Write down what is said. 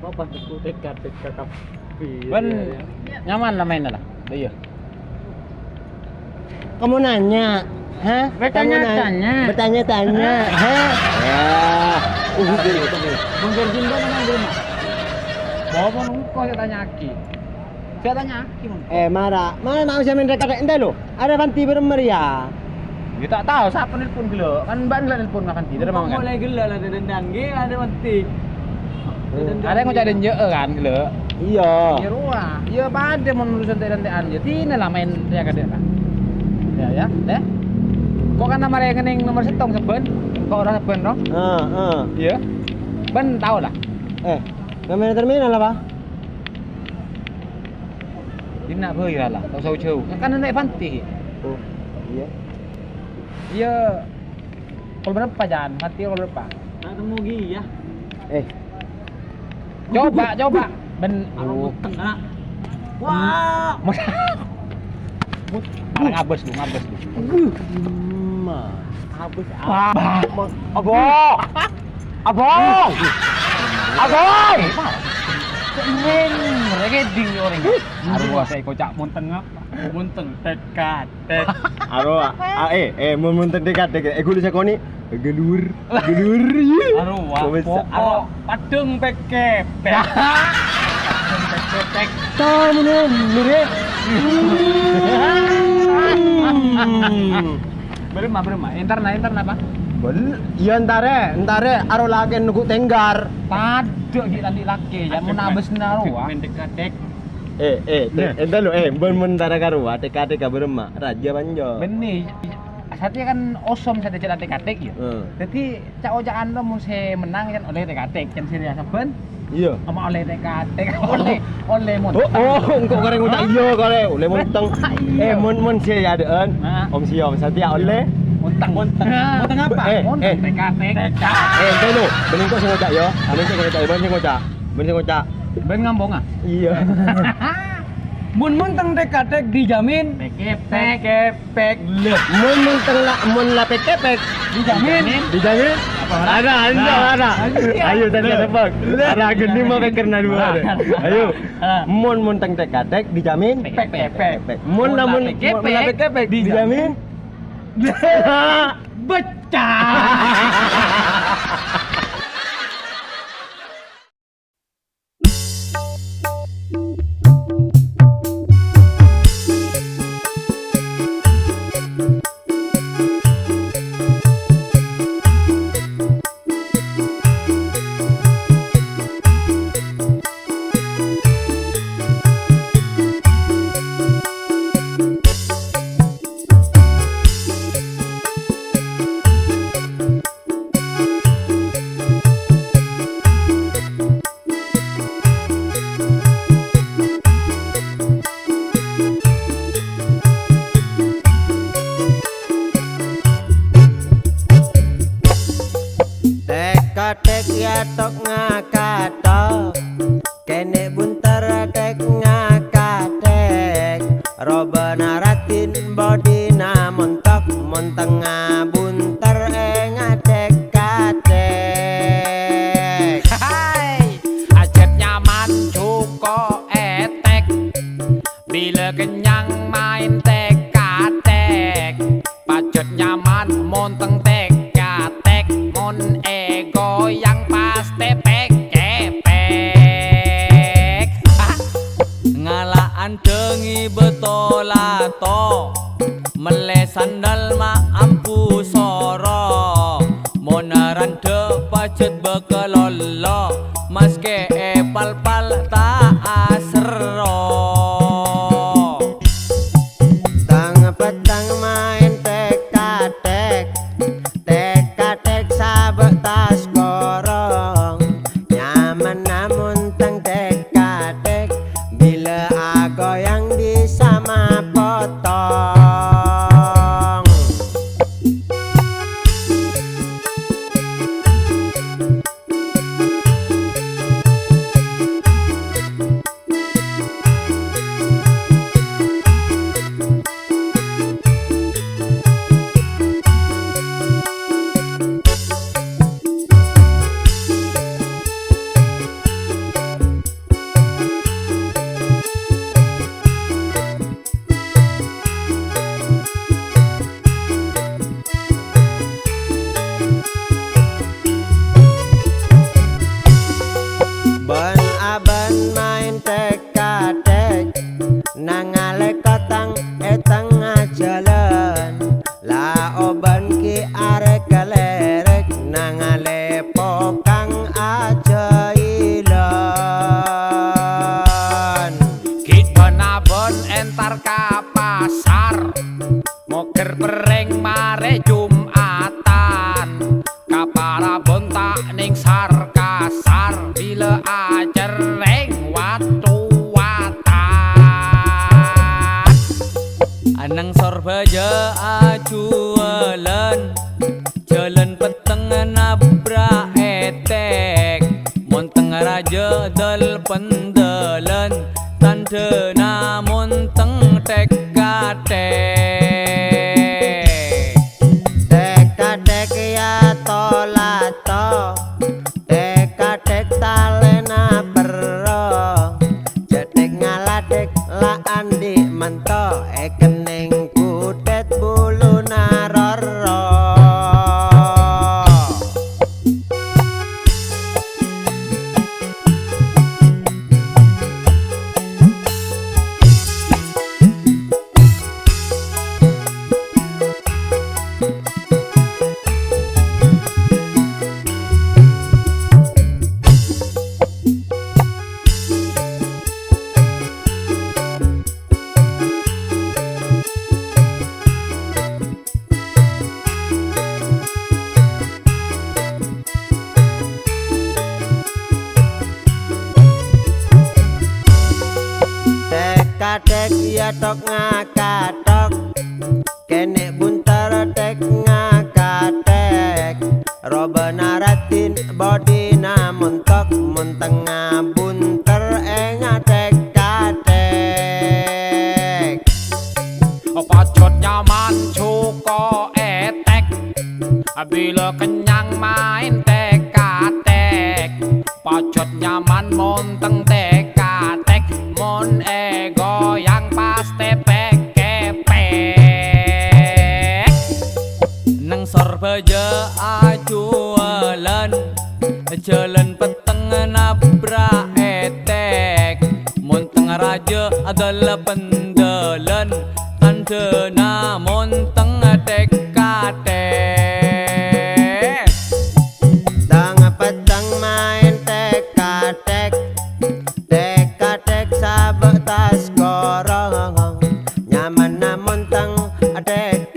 Apa tuh dekat kakap. Ben nyaman lah mainnya lah. Iya. Kamu nanya, hah? Bertanya-tanya. Bertanya-tanya, hah? Ya. Bungkir jimbo nang di rumah. Bawa nungko saya tanya Aki. Saya tanya Aki. Mana mau saya main dekat ente lo? Ada panti bermeriah. Ya tak tahu siapa nelpon gelo. Kan Mbak nelpon makan tidak mau kan. Mulai gila lah dendan ge ada mati. Ada yang ngocak denje kan gelo. Iya. Ya ruah. Ya pada mau urusan tekan-tekan aja. Tina lah main dia kadek lah. Ya, deh. Kok kan nama rekening nomor setong seben? Kok ora seben no? Iya. Ben tahu lah. Namanya terminal apa? Dina beuy lah, tak usah jauh. Kan naik panti. Oh, iya. Iya. Kalau berapa jalan? Mati kalau berapa? Nah temu gi ya. Coba. Ben. Muteng kana. Wah. Ngabes lu. Habis Abang. Neng, regeding orang. Arwah saya kocak munteng apa? Munteng tek. Aro, mun dekat. Kudu sakoni gelur. Aro padeng peke. Pek. Tamu lure. Berema. Interna apa? Iya entare aro lagi nunggu tenggar. Tade iki laki ya mun abes naruah. Main dekat. Ente lo mun tara karua TKT ka berema raja panjo. Benih. Satya kan osom saya cedak TKT ya. Jadi cak ojaan lo mun se menang kan oleh TKT kan serius saben. Iya. Sama oleh TKT oleh mon. Engko kareng ucak iya kare oleh monteng. Mun se ya deun. Om Siom Satya oleh Monteng apa? Monteng TKT. Ente lo, bening kok sing ngocak yo. Ben sing ngocak. Ben ngambong ah? Iya. Mun teng dekat dijamin. Pek. Mun la pekepek Dijamin. Ada. Ayo tadi tebak. Ada geni mau karena dua. Ayo. Mun teng tekatek dijamin. Pek. Mun la pekepek dijamin. Becah. Tek ya tok ngakatok kene bunter tek ngakatek roba naratin bodina montok monteng bunter ngatek katek Hai, ajet nyaman cuko etek. Bila kenyang main tek-katek. Pajet nyaman monteng tek-katek. Mon ego yang pasti pek-kepek. Ngalaan dengi betolato. Mele sandal ma ampu soro. Monaran de pajet bekelolo. Maske pal-pal tak asro. tang petang main tek-katek sabak tas korong nyaman namun tang tek-katek bila aku yang di sama potong. beja acuelen jalan peteng nabra etek monteng raja del pendelen tante namun teng tek katek Tek-tek ya tolato Tek-tek talena perro Jedek ngaladek la andi mento Ekening kudet bulu naroro Tek-tek ya tok ngakatok Kene buntar tek ngakatek Roba naratin body namun tok Munteng bunter ngatek katek Pacot nyaman cuko etek Bila kenyang main tek-tek Pacot nyaman monteng tek-tek Mon ego yang pas tepek-kepek nang sor beja acuelen jalan peteng nabra etek monteng raja adalah pendelen tante namun teng tek katek Tang petang main tek-tek Tek-tek sabek tas korong Nyaman namun tang tek